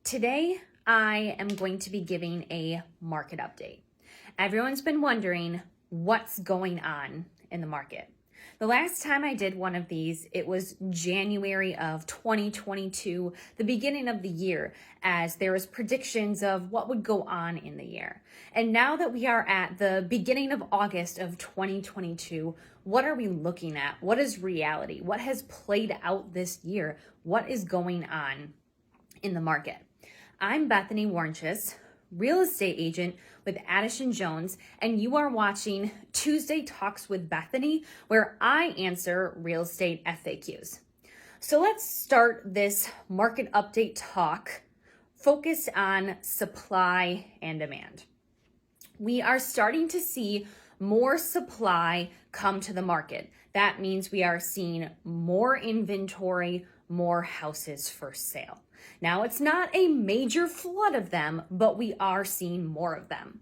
Today, I am going to be giving a market update. Everyone's been wondering what's going on in the market. The last time I did one of these, it was January of 2022, the beginning of the year, as there was predictions of what would go on in the year. And now that we are at the beginning of August of 2022, what are we looking at? What is reality? What has played out this year? What is going on in the market? I'm Bethany Warnches, real estate agent with Addison Jones, and you are watching Tuesday Talks with Bethany, where I answer real estate FAQs. So let's start this market update talk focused on supply and demand. We are starting to see more supply come to the market. That means we are seeing more inventory, more houses for sale. Now, it's not a major flood of them, but we are seeing more of them.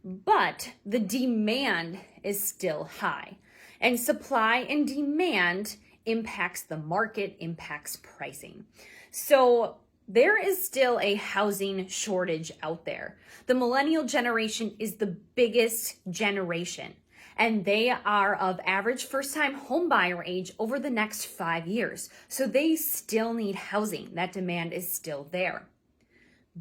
But the demand is still high, and supply and demand impacts the market, impacts pricing. So there is still a housing shortage out there. The millennial generation is the biggest generation, and they are of average first-time homebuyer age over the next 5 years. So they still need housing. That demand is still there.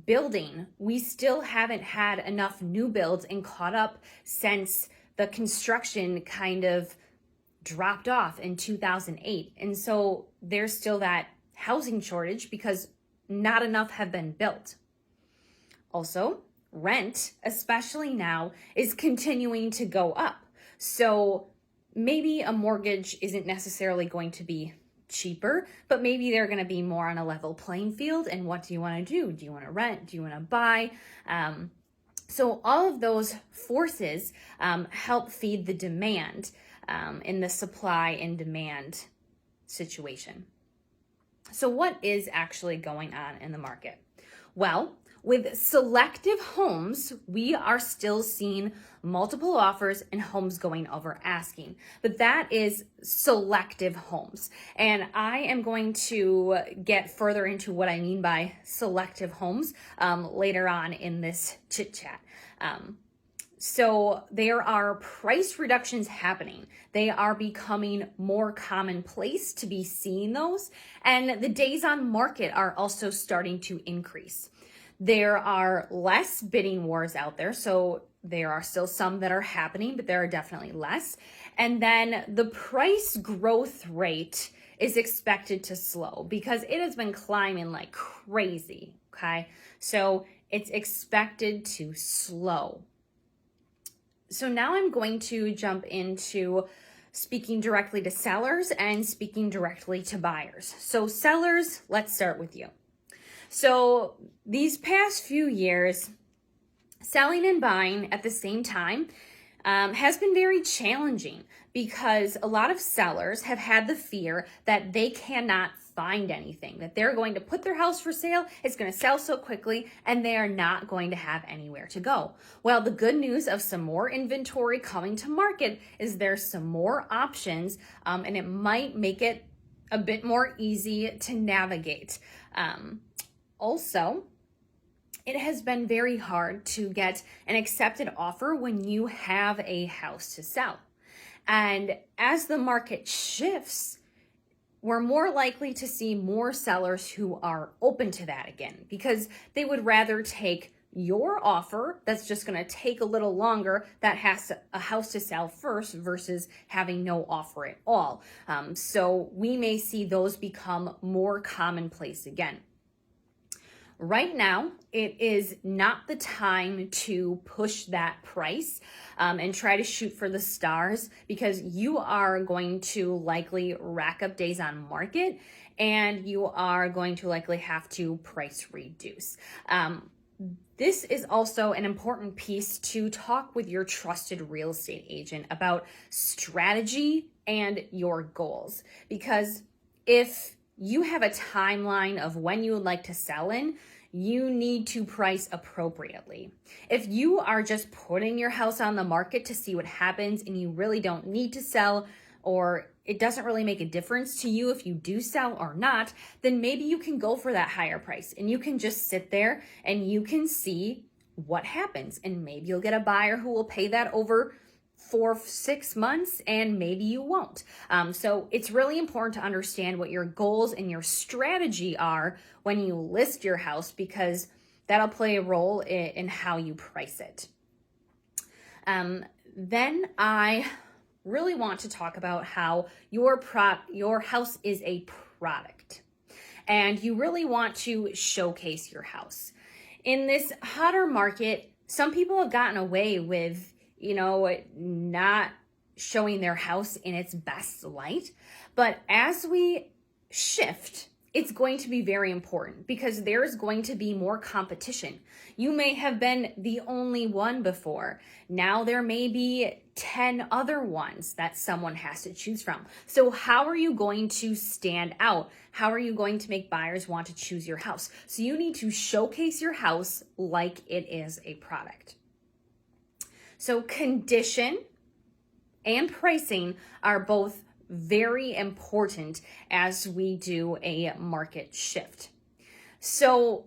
Building, we still haven't had enough new builds and caught up since the construction kind of dropped off in 2008. And so there's still that housing shortage because not enough have been built. Also, rent, especially now, is continuing to go up. So maybe a mortgage isn't necessarily going to be cheaper, but maybe they're going to be more on a level playing field. And what do you want to do? Do you want to rent? Do you want to buy? So all of those forces help feed the demand in the supply and demand situation. So what is actually going on in the market? Well, with selective homes, we are still seeing multiple offers and homes going over asking, but that is selective homes. And I am going to get further into what I mean by selective homes later on in this chit chat. So there are price reductions happening. They are becoming more commonplace to be seeing those. And the days on market are also starting to increase. There are less bidding wars out there. So there are still some that are happening, but there are definitely less. And then the price growth rate is expected to slow because it has been climbing like crazy. Okay. So it's expected to slow. So now I'm going to jump into speaking directly to sellers and speaking directly to buyers. So sellers, let's start with you. So these past few years, selling and buying at the same time has been very challenging because a lot of sellers have had the fear that they cannot find anything, that they're going to put their house for sale, it's going to sell so quickly, and they are not going to have anywhere to go. Well, the good news of some more inventory coming to market is there's some more options, and it might make it a bit more easy to navigate. Also, it has been very hard to get an accepted offer when you have a house to sell. And as the market shifts, we're more likely to see more sellers who are open to that again because they would rather take your offer that's just going to take a little longer that has a house to sell first versus having no offer at all. So we may see those become more commonplace again. Right now, it is not the time to push that price and try to shoot for the stars because you are going to likely rack up days on market and you are going to likely have to price reduce. This is also an important piece to talk with your trusted real estate agent about strategy and your goals. Because if you have a timeline of when you would like to sell in, you need to price appropriately. If you are just putting your house on the market to see what happens and you really don't need to sell, or it doesn't really make a difference to you if you do sell or not, then maybe you can go for that higher price and you can just sit there and you can see what happens. And maybe you'll get a buyer who will pay that over 4-6 months, and maybe you won't. So it's really important to understand what your goals and your strategy are when you list your house, because that'll play a role in how you price it. Then I really want to talk about how your house is a product, and you really want to showcase your house. In this hotter market, some people have gotten away with, not showing their house in its best light. But as we shift, it's going to be very important because there's going to be more competition. You may have been the only one before. Now there may be 10 other ones that someone has to choose from. So how are you going to stand out? How are you going to make buyers want to choose your house? So you need to showcase your house like it is a product. So condition and pricing are both very important as we do a market shift. So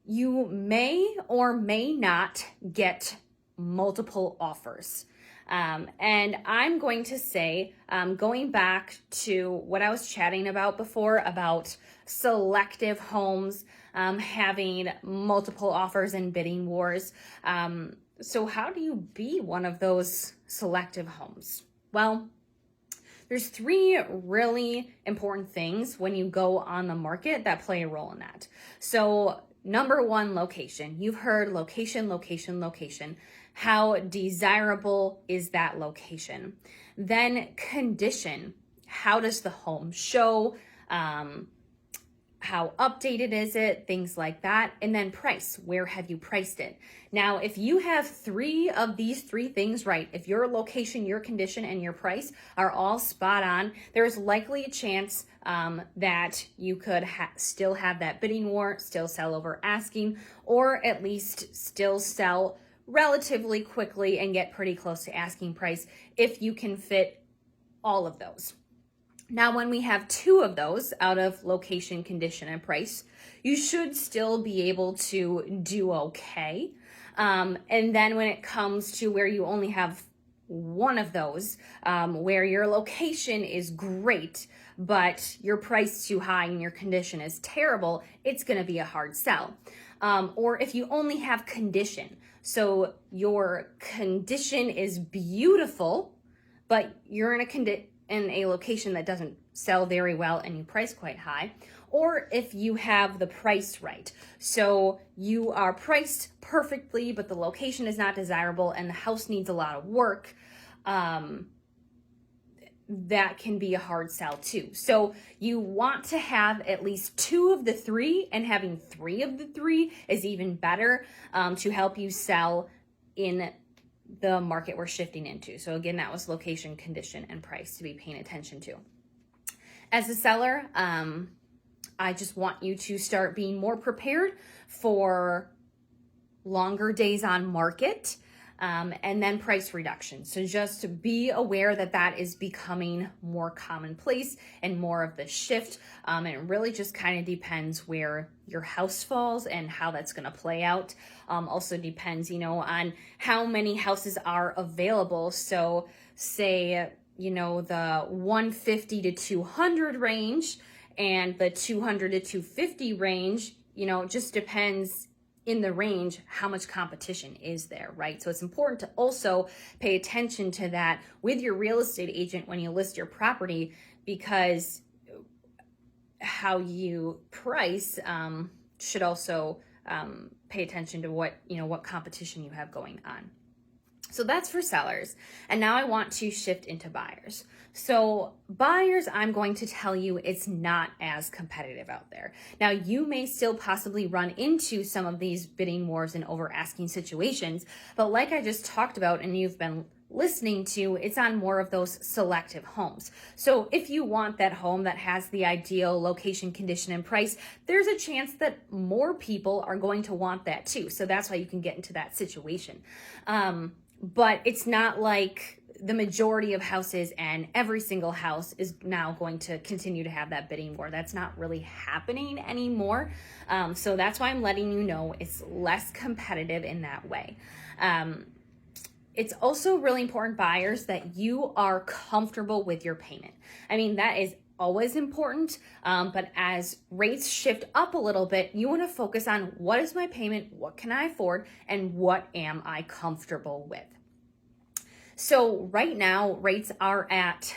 you may or may not get multiple offers. And I'm going to say, going back to what I was chatting about before about selective homes, having multiple offers and bidding wars. So how do you be one of those selective homes? Well, there's 3 really important things when you go on the market that play a role in that. So number 1, location. You've heard location, location, location. How desirable is that location? Then condition. How does the home show? How updated is it? Things like that. And then price. Where have you priced it? Now, if you have 3 of these 3 things right, if your location, your condition, and your price are all spot on, there's likely a chance that you could still have that bidding war, still sell over asking, or at least still sell relatively quickly and get pretty close to asking price if you can fit all of those. Now, when we have 2 of those out of location, condition, and price, you should still be able to do okay. And then when it comes to where you only have 1 of those, where your location is great, but your price too high and your condition is terrible, it's going to be a hard sell. Or if you only have condition, so your condition is beautiful, but you're in a location that doesn't sell very well and you price quite high, or if you have the price right. So you are priced perfectly, but the location is not desirable and the house needs a lot of work, that can be a hard sell too. So you want to have at least 2 of the 3, and having 3 of the 3 is even better to help you sell in the market we're shifting into. So again, that was location, condition, and price to be paying attention to. As a seller, I just want you to start being more prepared for longer days on market, and then price reduction. So just be aware that that is becoming more commonplace and more of the shift. And it really just kind of depends where your house falls and how that's going to play out. Also depends, on how many houses are available. So say, the 150 to 200 range and the 200 to 250 range, just depends in the range how much competition is there, right? So it's important to also pay attention to that with your real estate agent when you list your property, because how you price should also pay attention to what competition you have going on. So that's for sellers. And now I want to shift into buyers. So buyers, I'm going to tell you it's not as competitive out there. Now, you may still possibly run into some of these bidding wars and over asking situations, but like I just talked about and you've been listening to, it's on more of those selective homes. So if you want that home that has the ideal location, condition, and price, there's a chance that more people are going to want that too. So that's why you can get into that situation. But it's not like the majority of houses and every single house is now going to continue to have that bidding war. That's not really happening anymore. So that's why I'm letting you know it's less competitive in that way. It's also really important, buyers, that you are comfortable with your payment. I mean, that is always important, but as rates shift up a little bit, you want to focus on what is my payment, what can I afford, and what am I comfortable with. So right now, rates are at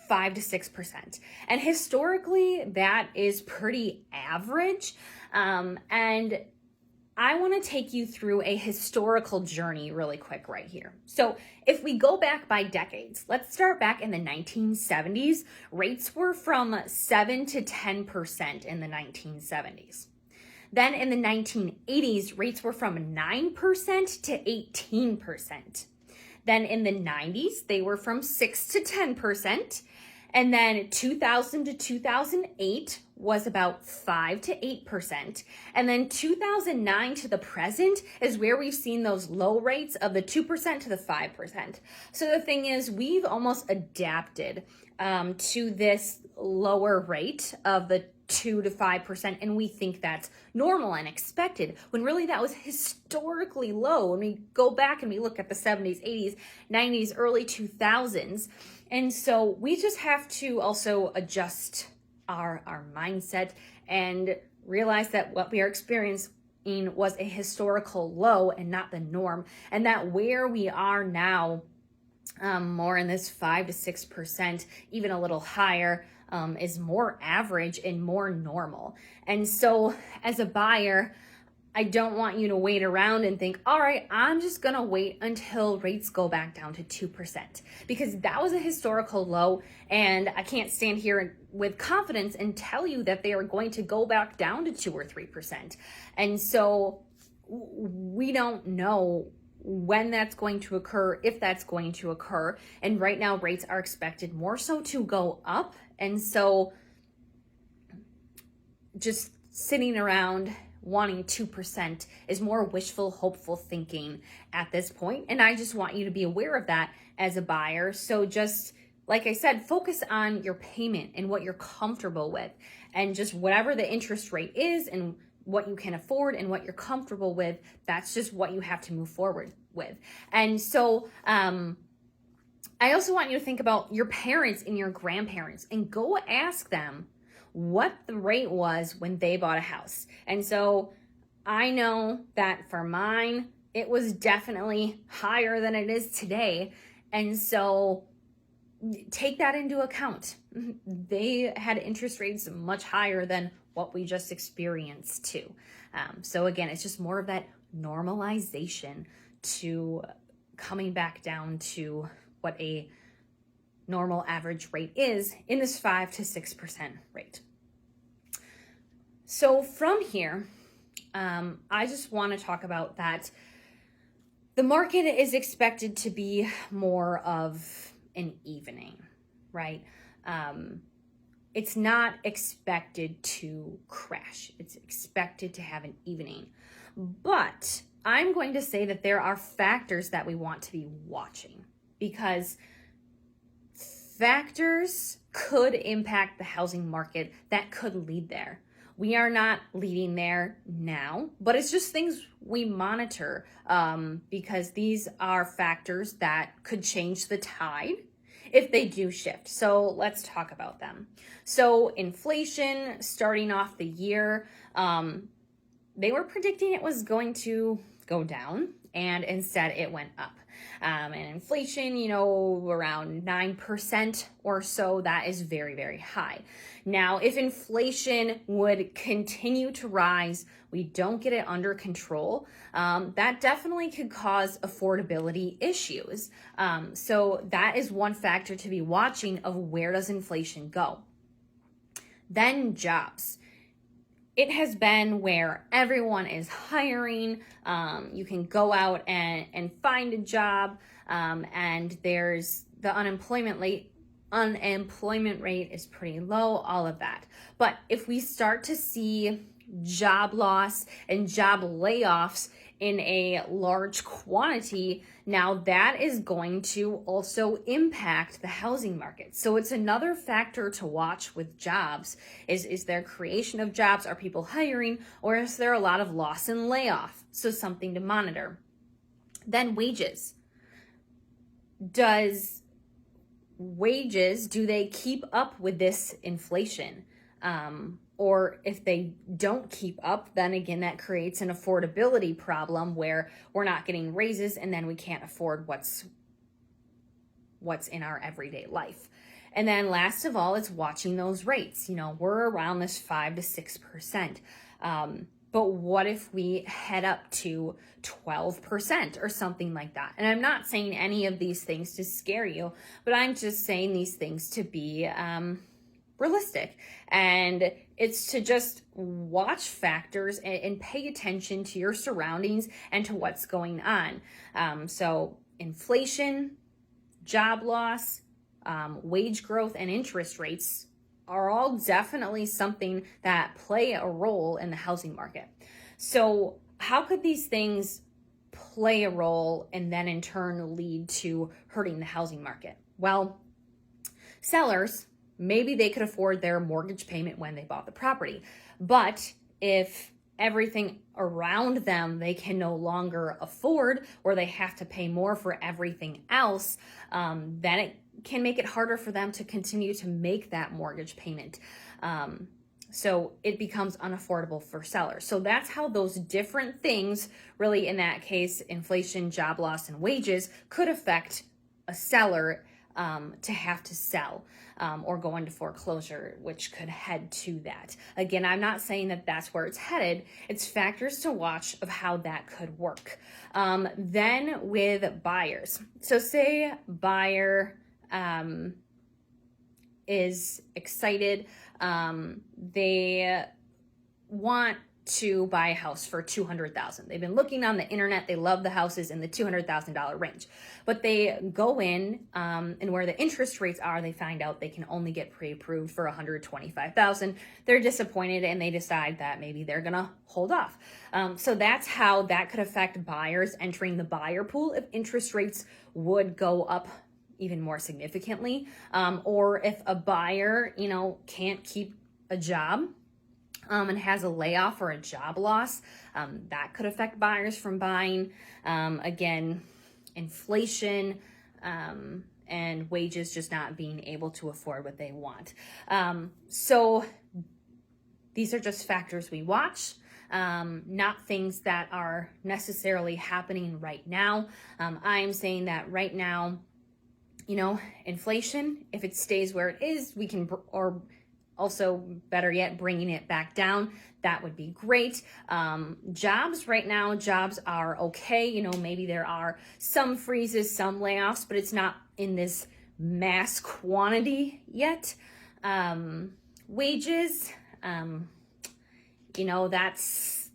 5 to 6%. And historically, that is pretty average. And I want to take you through a historical journey really quick right here. So if we go back by decades, let's start back in the 1970s. Rates were from 7 to 10% in the 1970s. Then in the 1980s, rates were from 9% to 18%. Then in the 90s, they were from 6 to 10%. And then 2000 to 2008 was about 5 to 8%. And then 2009 to the present is where we've seen those low rates of the 2% to the 5%. So the thing is, we've almost adapted to this lower rate of the 2 to 5%, and we think that's normal and expected, when really that was historically low. When we go back and we look at the 70s, 80s, 90s, early 2000s. And so we just have to also adjust our mindset and realize that what we are experiencing was a historical low and not the norm, and that where we are now, more in this 5 to 6%, even a little higher, is more average and more normal. And so as a buyer, I don't want you to wait around and think, all right, I'm just going to wait until rates go back down to 2%, because that was a historical low. And I can't stand here with confidence and tell you that they are going to go back down to 2 or 3%. And so we don't know when that's going to occur, if that's going to occur. And right now rates are expected more so to go up. And so just sitting around wanting 2% is more wishful, hopeful thinking at this point. And I just want you to be aware of that as a buyer. So just like I said, focus on your payment and what you're comfortable with, and just whatever the interest rate is and what you can afford and what you're comfortable with, that's just what you have to move forward with. And so I also want you to think about your parents and your grandparents and go ask them what the rate was when they bought a house. And so I know that for mine, it was definitely higher than it is today. And so take that into account. They had interest rates much higher than what we just experienced too. So again, it's just more of that normalization to coming back down to what a normal average rate is in this 5 to 6% rate. So from here, I just want to talk about that the market is expected to be more of an evening, right? It's not expected to crash. It's expected to have an evening. But I'm going to say that there are factors that we want to be watching, because factors could impact the housing market that could lead there. We are not leading there now, but it's just things we monitor, because these are factors that could change the tide if they do shift. So let's talk about them. So inflation starting off the year, they were predicting it was going to go down, and instead it went up. And inflation, around 9% or so, that is very, very high. Now, if inflation would continue to rise, we don't get it under control, that definitely could cause affordability issues. So that is one factor to be watching of where does inflation go. Then jobs. It has been where everyone is hiring. You can go out and find a job, and there's the unemployment rate is pretty low, all of that. But if we start to see job loss and job layoffs in a large quantity, now that is going to also impact the housing market. So it's another factor to watch with jobs. Is there creation of jobs? Are people hiring? Or is there a lot of loss and layoff? So something to monitor. Then wages. Do they keep up with this inflation? Or if they don't keep up, then again, that creates an affordability problem where we're not getting raises and then we can't afford what's in our everyday life. And then last of all, it's watching those rates. We're around this 5 to 6%. But what if we head up to 12% or something like that? And I'm not saying any of these things to scare you, but I'm just saying these things to be realistic. And it's to just watch factors and pay attention to your surroundings and to what's going on. So inflation, job loss, wage growth, and interest rates are all definitely something that play a role in the housing market. So how could these things play a role and then in turn lead to hurting the housing market? Well, sellers, maybe they could afford their mortgage payment when they bought the property. But if everything around them they can no longer afford, or they have to pay more for everything else, then it can make it harder for them to continue to make that mortgage payment. So it becomes unaffordable for sellers. So that's how those different things, really in that case, inflation, job loss, and wages, could affect a seller to have to sell or go into foreclosure, which could head to that. Again, I'm not saying that that's where it's headed. It's factors to watch of how that could work. Then with buyers. So say buyer is excited. They want to buy a house for $200,000. They've been looking on the internet. They love the houses in the $200,000 range, but they go in and where the interest rates are, they find out they can only get pre-approved for $125,000. They're disappointed and they decide that maybe they're gonna hold off. So that's how that could affect buyers entering the buyer pool if interest rates would go up even more significantly, or if a buyer, can't keep a job and has a layoff or a job loss, that could affect buyers from buying. Again, inflation and wages just not being able to afford what they want. So these are just factors we watch. Not things that are necessarily happening right now. I'm saying that right now, inflation, if it stays where it is, we can, or also better yet, bringing it back down, that would be great. Jobs right now, jobs are okay. Maybe there are some freezes, some layoffs, but it's not in this mass quantity yet. Wages,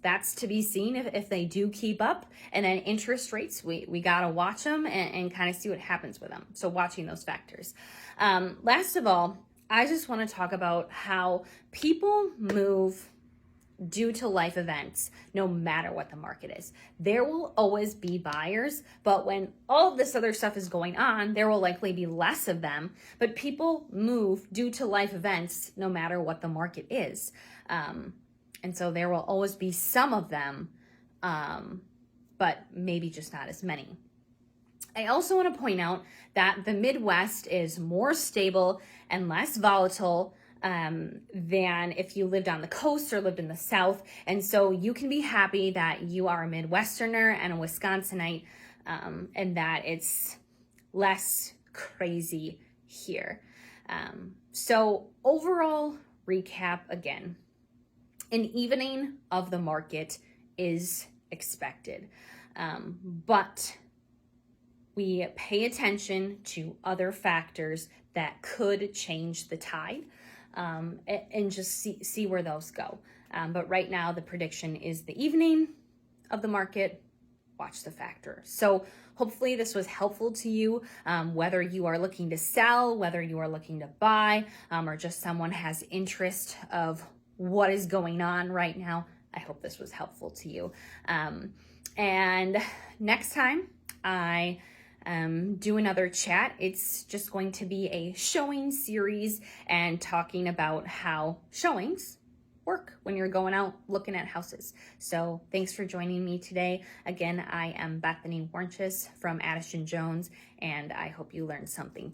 that's to be seen if they do keep up. And then interest rates, we got to watch them and kind of see what happens with them. So watching those factors. Last of all, I just want to talk about how people move due to life events, no matter what the market is. There will always be buyers, but when all of this other stuff is going on, there will likely be less of them. But people move due to life events, no matter what the market is. And so there will always be some of them, but maybe just not as many. I also want to point out that the Midwest is more stable and less volatile than if you lived on the coast or lived in the South. And so you can be happy that you are a Midwesterner and a Wisconsinite, and that it's less crazy here. So overall recap again. An evening of the market is expected, but we pay attention to other factors that could change the tide, and just see where those go. But right now, the prediction is the evening of the market. Watch the factor. So hopefully this was helpful to you, whether you are looking to sell, whether you are looking to buy, or just someone has interest of what is going on right now. I hope this was helpful to you. And next time I do another chat, it's just going to be a showing series and talking about how showings work when you're going out looking at houses. So thanks for joining me today. Again, I am Bethany Warnches from Addison Jones, and I hope you learned something.